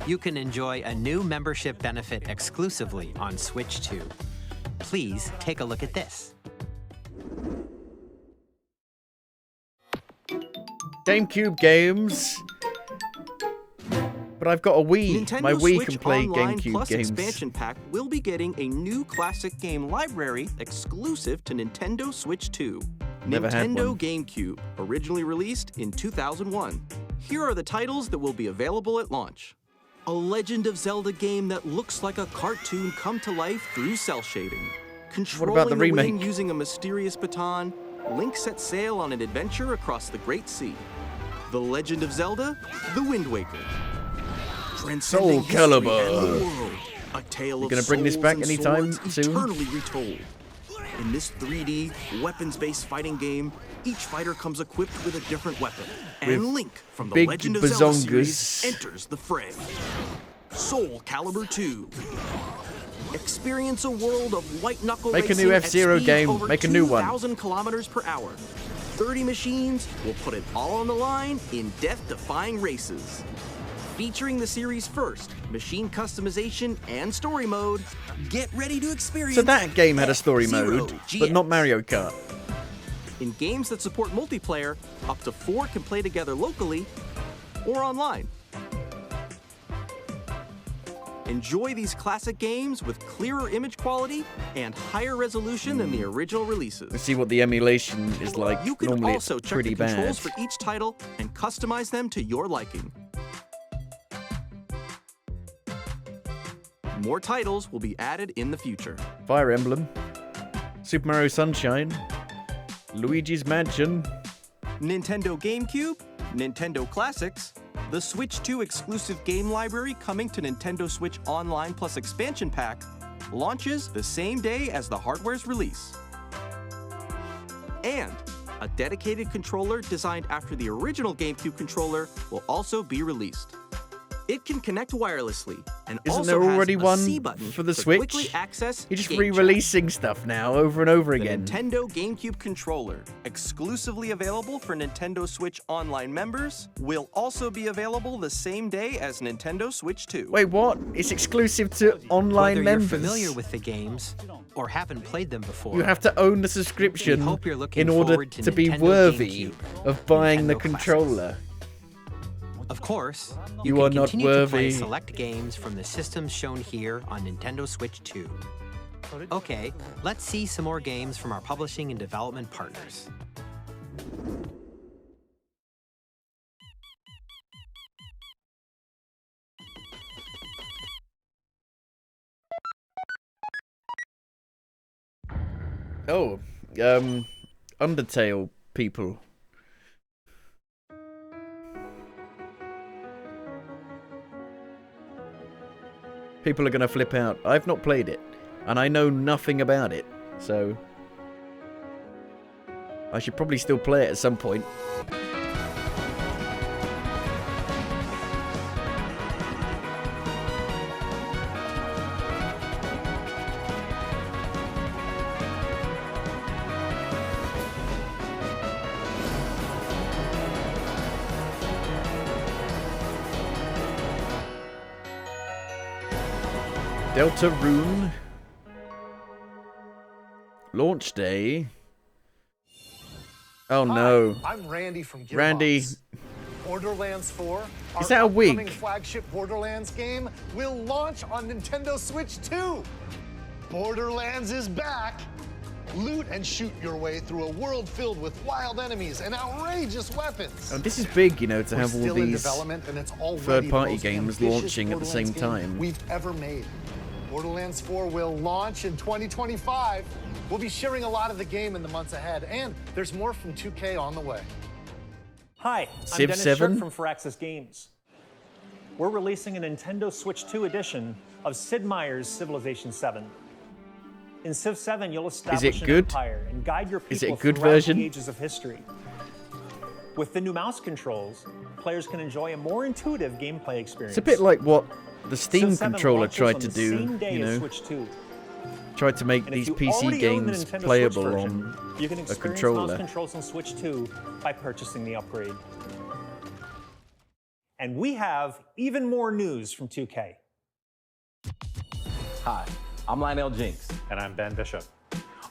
you can enjoy a new membership benefit exclusively on Switch 2. Please take a look at this. GameCube games. But I've got a Wii. Nintendo My Wii Switch can play Online GameCube Plus games. Expansion Pack will be getting a new classic game library exclusive to Nintendo Switch 2. Never had Nintendo one. GameCube, originally released in 2001. Here are the titles that will be available at launch. A Legend of Zelda game that looks like a cartoon come to life through cell shading. Controlling about the wind remake? using a mysterious baton, Link sets sail on an adventure across the Great Sea. The Legend of Zelda, The Wind Waker. Transcending history Calibur. and the world. A tale You of gonna bring this souls back and anytime swords soon? eternally retold. In this 3D, weapons-based fighting game, each fighter comes equipped with a different weapon. And With Link from the big Legend of Zelda series bazongas. enters the fray. Soul Calibur 2. Experience a world of white-knuckle Make a racing new at F-Zero speeds game. over Make a new one. 2,000 kilometers per hour. 30 machines will put it all on the line in death-defying races. Featuring the series' first machine customization and story mode, get ready to experience. So that game had a story F-Zero mode, GX. but not Mario Kart. In games that support multiplayer, up to 4 can play together locally or online. Enjoy these classic games with clearer image quality and higher resolution than the original releases. Let's see what the emulation is like. You can Normally also it's check pretty the controls bad. for each title and customize them to your liking. More titles will be added in the future. Fire Emblem, Super Mario Sunshine, Luigi's Mansion, Nintendo GameCube, Nintendo Classics, the Switch 2 exclusive game library coming to Nintendo Switch Online Plus Expansion Pack launches the same day as the hardware's release. And a dedicated controller designed after the original GameCube controller will also be released. It can connect wirelessly and Isn't also there already has a one C button for the to Switch? quickly access You're just Game Chat. re-releasing stuff now over and over The again. Nintendo GameCube controller, exclusively available for Nintendo Switch Online members, will also be available the same day as Nintendo Switch 2. Wait, what? It's exclusive to online Whether members. you're familiar with the games or haven't played them before, You have to own the subscription We hope you're looking in order forward to be Nintendo worthy GameCube of buying the Nintendo Classics. controller. Of course, You can are not continue to play worthy. select games from the systems shown here on Nintendo Switch 2. Okay, let's see some more games from our publishing and development partners. Oh, Undertale people. People are gonna flip out. I've not played it, and I know nothing about it, so I should probably still play it at some point. Deltarune. Launch day. Oh no. I'm Randy from Gearbox. Randy. Borderlands 4, Is that a wig? upcoming flagship Borderlands game, will launch on Nintendo Switch 2. Borderlands is back. Loot and shoot your way through a world filled with wild enemies and outrageous weapons. Oh, this is big, you know, to We're have all still in these development, and it's already the third-party most games ambitious launching at the same Borderlands game time. we've ever made. Borderlands 4 will launch in 2025. We'll be sharing a lot of the game in the months ahead, and there's more from 2K on the way. Hi, I'm Civ Dennis 7? Shirk from Firaxis Games. We're releasing a Nintendo Switch 2 edition of Sid Meier's Civilization 7. In Civ 7, you'll establish an good? empire and guide your Is it a people good throughout version? the ages of history. With the new mouse controls, players can enjoy a more intuitive gameplay experience. It's a bit like what the Steam Civ 7 controller launches tried on to the do, same day you as know. Switch 2. Tried to make And if these you PC already own the games Nintendo playable Switch version, on you can a experience mouse controller. controls on Switch 2 by purchasing the upgrade. And we have even more news from 2K. Hi, I'm Lionel Jinks. And I'm Ben Bishop.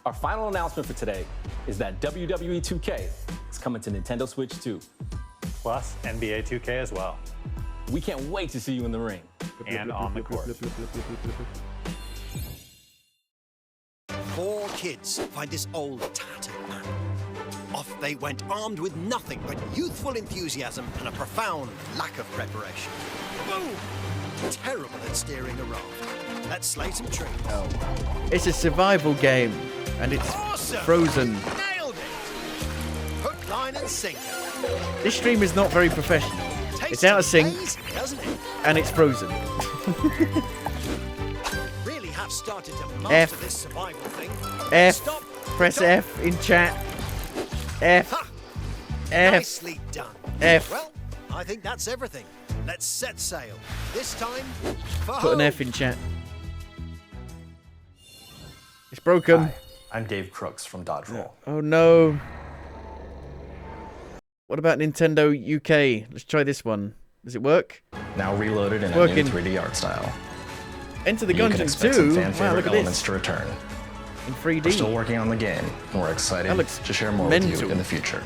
Our final announcement for today is that WWE 2K is coming to Nintendo Switch 2. Plus NBA 2K as well. We can't wait to see you in the ring. And on the court. 4 kids find this old tattered man. Off they went armed with nothing but youthful enthusiasm and a profound lack of preparation. Boom! Terrible at steering a raft. Let's slay some trees. Oh. It's a survival game, and it's frozen. Nailed it! Hook, line and sinker. This stream is not very professional. Tastes It's out of sync, amazing, doesn't it? and it's frozen. Really have started to F. master this survival thing. F. Stop. Press F in chat. F. Ha! F. Nicely done. F. Well, I think that's everything. Let's set sail. This time for Put an home. F in chat. It's broken. Hi, I'm Dave Crooks from Dodge Roll. Oh no. What about Nintendo UK? Let's try this one. Does it work? Now reloaded in It's a new working. 3D art style. Enter the You can Gungeon expect some 2. fan Wow, favorite look at elements this. to return. In 3D. We're still working on the game, and we're excited That looks to share more with mental. you in the future.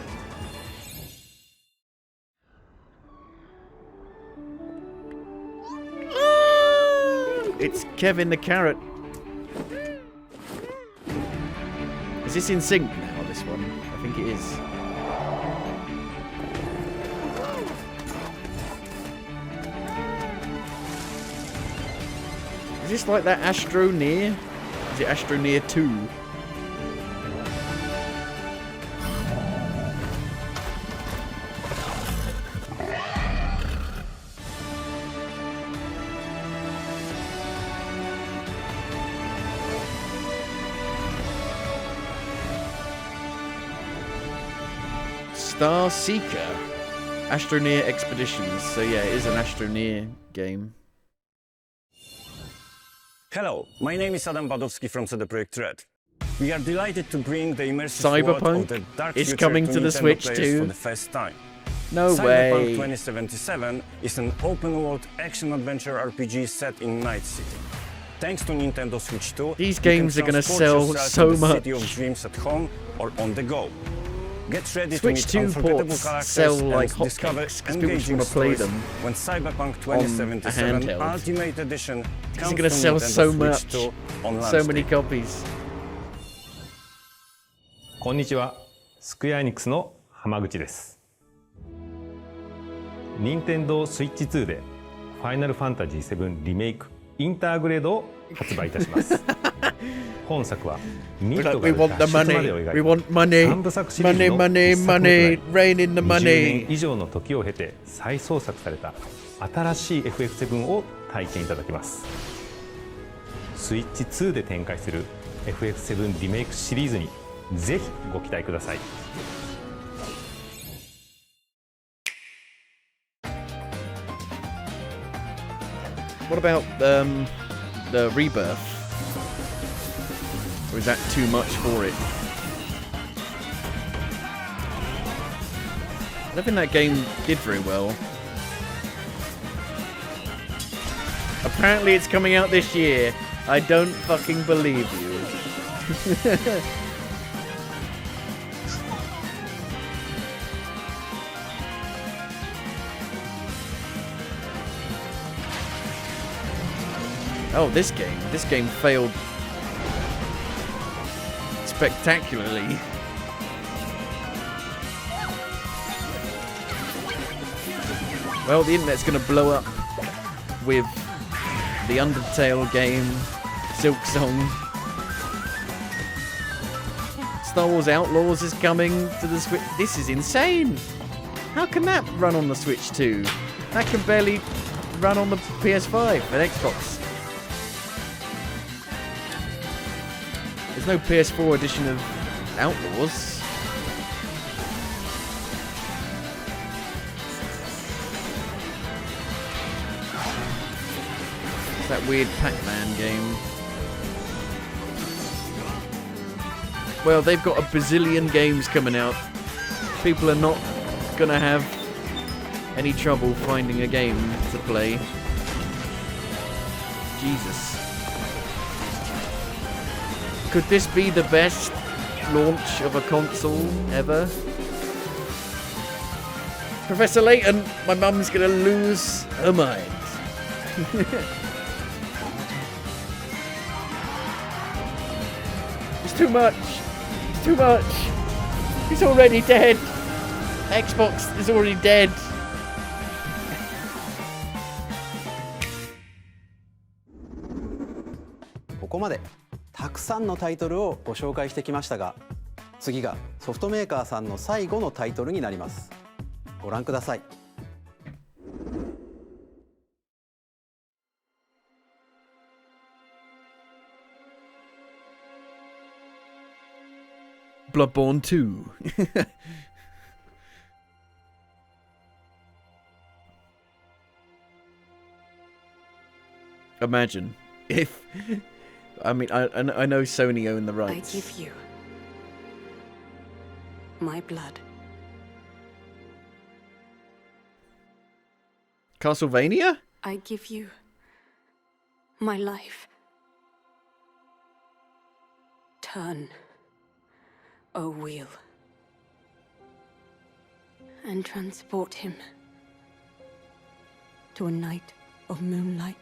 It's Kevin the Carrot. Is this in sync now, this one? I think it is. Is this like that Astro Near? Is it Astro Near 2? Star Seeker. Astroneer Expeditions. So yeah, it is an Astroneer game. Hello, my name is Adam Badowski from CD Projekt Red. We are delighted to bring the immersive world Cyberpunk of the dark is future coming to to the Nintendo Switch players too. for the first time. No Cyberpunk way. 2077 is an open-world action-adventure RPG set in Night City. Thanks to Nintendo Switch 2, These you games can are gonna transport sell yourself so to the City much. of Dreams at home or on the go. Get ready Switch to 2 meet unforgettable ports characters sell and like discover hotcakes because people just engaging want to play stories them when Cyberpunk on a 2077 handheld. Ultimate Edition These comes are going to to sell Nintendo so Switch much. 2 on launch So many day. copies. こんにちは、スクエアエニックスの浜口です。任天堂スイッチ2でファイナルファンタジー7リメイクインターグレードを発売いたします。本作はミッドが We want the 脱出まで money. を描い We た want money. 三部作シリーズ Money, の money, 一作目とな money. り Rain in the 20 money. 年以上の時を経て再創作された新しい FF7 を体験いただけます。スイッチ2で展開する FF7 リメイクシリーズにぜひご期待ください。What about the Rebirth? Or is that too much for it? I don't think that game did very well. Apparently it's coming out this year. I don't fucking believe you. Oh, this game. This game failed spectacularly. Well, the internet's going to blow up with the Undertale game, Silk Song. Star Wars Outlaws is coming to the Switch. This is insane. How can that run on the Switch 2? That can barely run on the PS5 and Xbox. There's no PS4 edition of Outlaws. It's that weird Pac-Man game. Well, they've got a bazillion games coming out. People are not gonna have any trouble finding a game to play. Jesus. Could this be the best launch of a console ever? Professor Layton, my mum's gonna lose her mind. It's too much. It's too much. He's already dead. Xbox is already dead.「ここまでたくさんのタイトルをご紹介してきましたが、次がソフトメーカーさんの最後のタイトルになります。ご覧ください。Bloodborne 2. Imagine if, I mean, I know Sony own the rights. I give you my blood. Castlevania? I give you my life. Turn, O wheel, and transport him to a night of moonlight,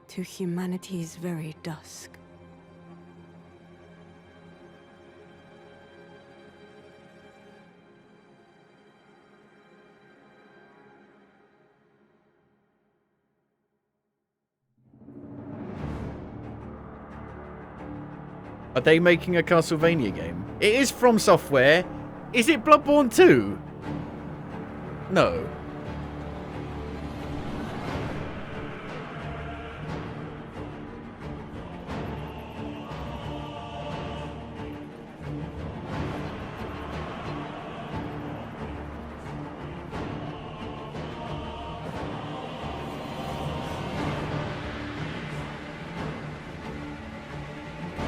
to humanity's very dusk. Are they making a Castlevania game? It is From Software. Is it Bloodborne 2? No.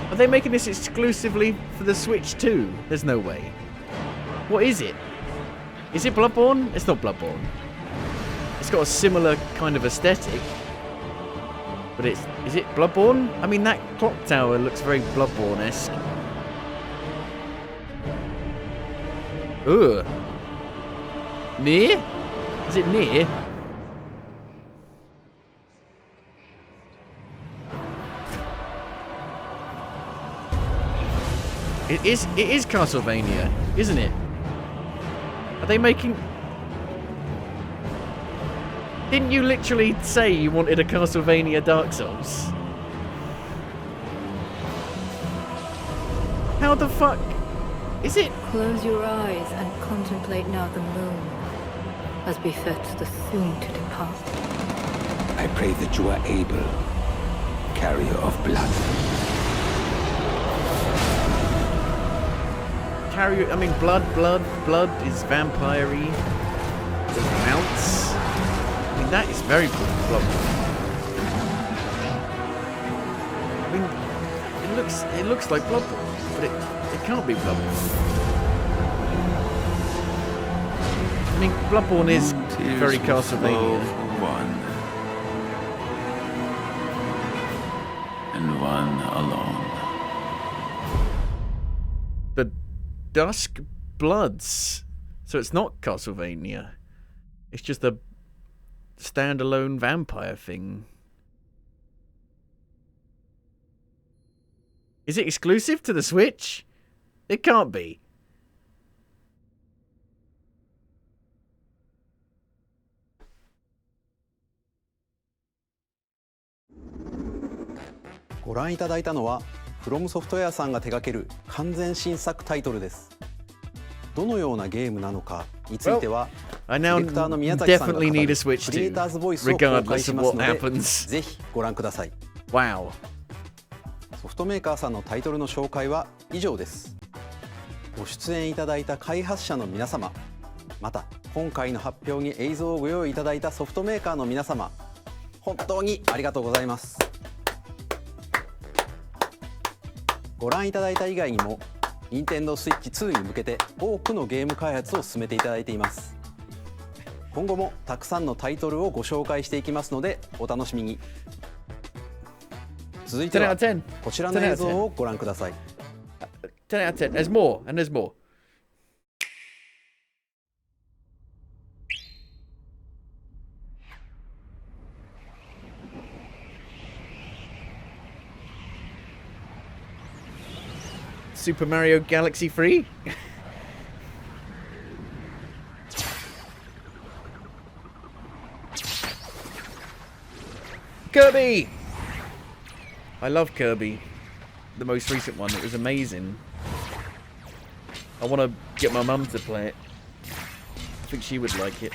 Are they making this exclusively for the Switch 2? There's no way. What is it? Is it Bloodborne? It's not Bloodborne. It's got a similar kind of aesthetic. But is it Bloodborne? I mean, that clock tower looks very Bloodborne-esque. Ugh. Near? Is it near? It is Castlevania, isn't it? Are they making... Didn't you literally say you wanted a Castlevania Dark Souls? How the fuck... Is it? Close your eyes and contemplate now the moon, as befits the soon to depart. I pray that you are able, carrier of blood. I mean, blood is vampire-y. There's mounts. I mean, that is very blood. I mean, it looks like Bloodborne, but it can't be Bloodborne. I mean, Bloodborne is very Castlevania. One. And one alone. The Dusk Bloods. So it's not Castlevania. It's just a standalone vampire thing. Is it exclusive to the Switch? It can't be.ご覧いただいたのはフロムソフトウェアさんが手掛ける完全新作タイトルです。どのようなゲームなのかについては、ディレクターの宮崎さんが語るクリエイターズボイスを公開しますので、ぜひご覧ください。Wow. ソフトメーカーさんのタイトルの紹介は以上です。ご出演いただいた開発者の皆様、また今回の発表に映像をご用意いただいたソフトメーカーの皆様、本当にありがとうございます。ご覧いただいた以外にも任天堂 Switch 2に向けて多くのゲーム開発を進めていただいています。今後もたくさんのタイトルをご紹介していきますのでお楽しみに。続いてはこちらの映像をご覧ください。10 out of 10. There's more, and there's more. Super Mario Galaxy 3? Kirby! I love Kirby. The most recent one. It was amazing. I want to get my mum to play it. I think she would like it.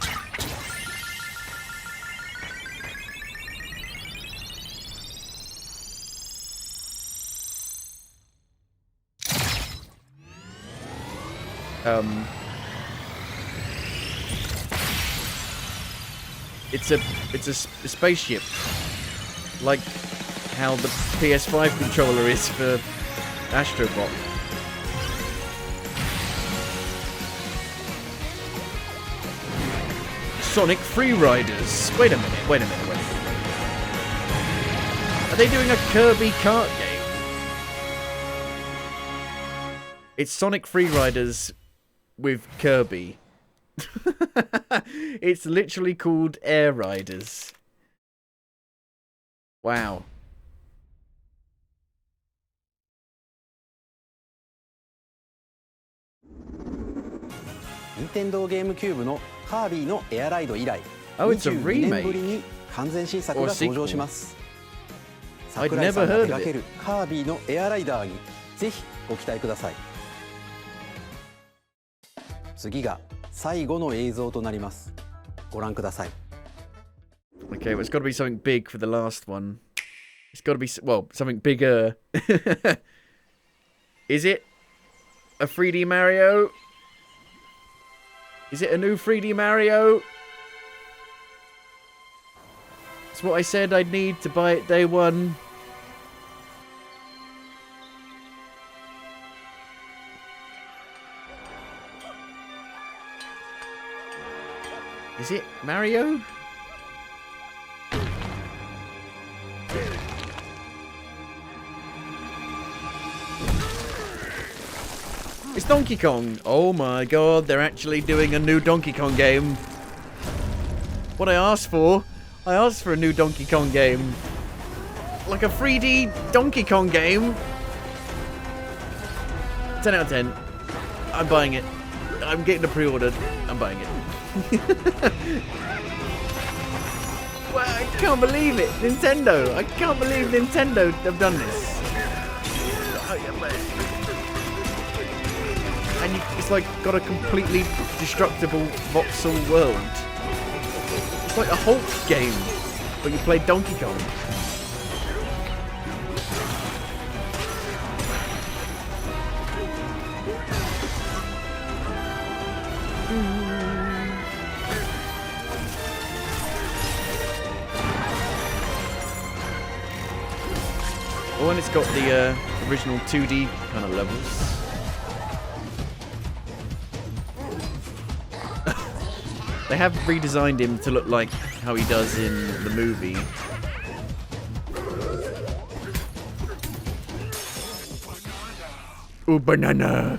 It's a spaceship, like how the PS5 controller is for Astrobot. Sonic Free Riders. Wait a minute. Are they doing a Kirby kart game? It's Sonic Free Riders with Kirby. It's literally called Air Riders. Wow. Nintendo GameCube のカービィのエアライド以来、22年ぶりに完全新作が登場します。桜井さんが手掛けるカービィのエアライダーにぜひご期待ください。次が最後の映像となります。ご覧ください。Okay, well, it's got to be something big for the last one. It's got to be, well, something bigger. Is it a 3D Mario? Is it a new 3D Mario? It's what I said I'd need to buy it day one. Is it Mario? It's Donkey Kong. Oh my god, they're actually doing a new Donkey Kong game. What I asked for a new Donkey Kong game. Like a 3D Donkey Kong game. 10 out of 10. I'm buying it. I'm getting it pre-ordered. I'm buying it. Well, I can't believe it. Nintendo. I can't believe Nintendo have done this. And it's like got a completely destructible voxel world. It's like a Hulk game, but you play Donkey Kong. Oh, and it's got the original 2D kind of levels. They have redesigned him to look like how he does in the movie. Ooh, banana!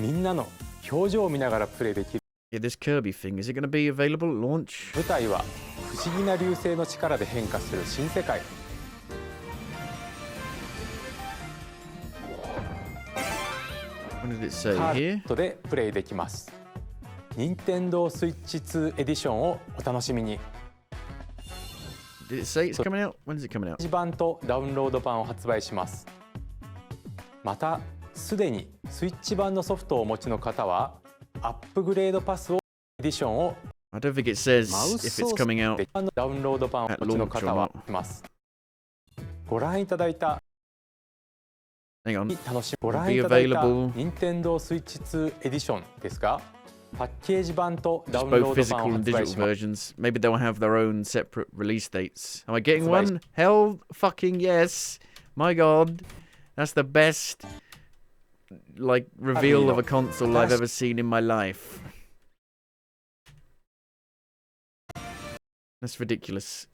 みんなの表情を見ながらプレイできる。 Yeah, this Kirby thing, is it going to be available at launch? 舞台は不思議な流星の力で変化する新世界。 What did it say カ here? ードでプレイできます。任天堂スイッチ2エディションをお楽しみに。 Did it say it's coming out? When is it coming out? 版とダウンロード版を発売します。また、すでにスイッチ版のソフトをお持ちの方は、アップグレードパスをエディションを I don't think it says マウ if ス it's 操作 coming out でダウンロード版をお持ちの方はします。ご覧いただいた Hang on. 楽しみご覧 Be いただいた available. 任天堂スイッチ2エディションですが、パッケージ版とダ Just ウンロ both ード版 physical を and 発売 digital します。 versions. Maybe they'll have their own separate release dates. Am I getting That's one? Hell fucking yes. My god. That's the best like reveal of a console I've ever seen in my life. That's ridiculous.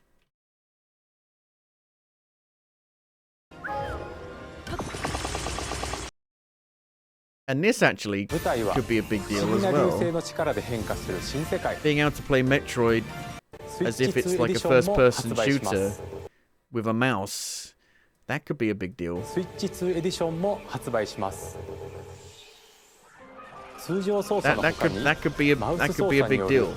And this actually could be a big deal as well. Being able to play Metroid as if it's like a first-person shooter with a mouse, that could be a big deal. スイッチ2エディションも発売します。通常操作の他に that could be a big deal.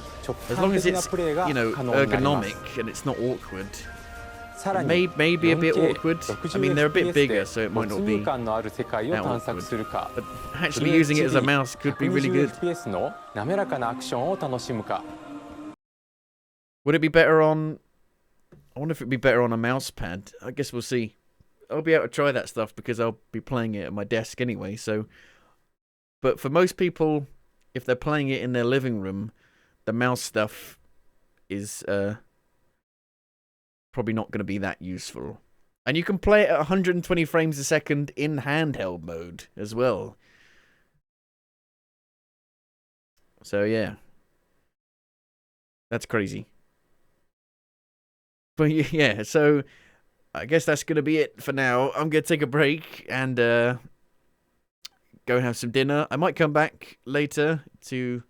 As long as it's, you know, ergonomic and it's not awkward. Maybe a bit awkward. I mean, they're a bit bigger, so it might not be that awkward. But actually using it as a mouse could be really good. Would it be better on... I wonder if it'd be better on a mouse pad. I guess we'll see. I'll be able to try that stuff because I'll be playing it at my desk anyway, so... But for most people, if they're playing it in their living room, the mouse stuff is probably not going to be that useful. And you can play it at 120 frames a second in handheld mode as well. So yeah. That's crazy. But yeah, so I guess that's going to be it for now. I'm going to take a break and go have some dinner. I might come back later to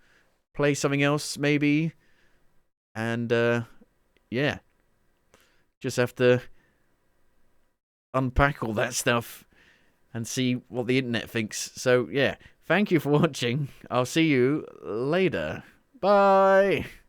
play something else, maybe. And, yeah. Just have to unpack all that stuff and see what the internet thinks. So, yeah. Thank you for watching. I'll see you later. Bye!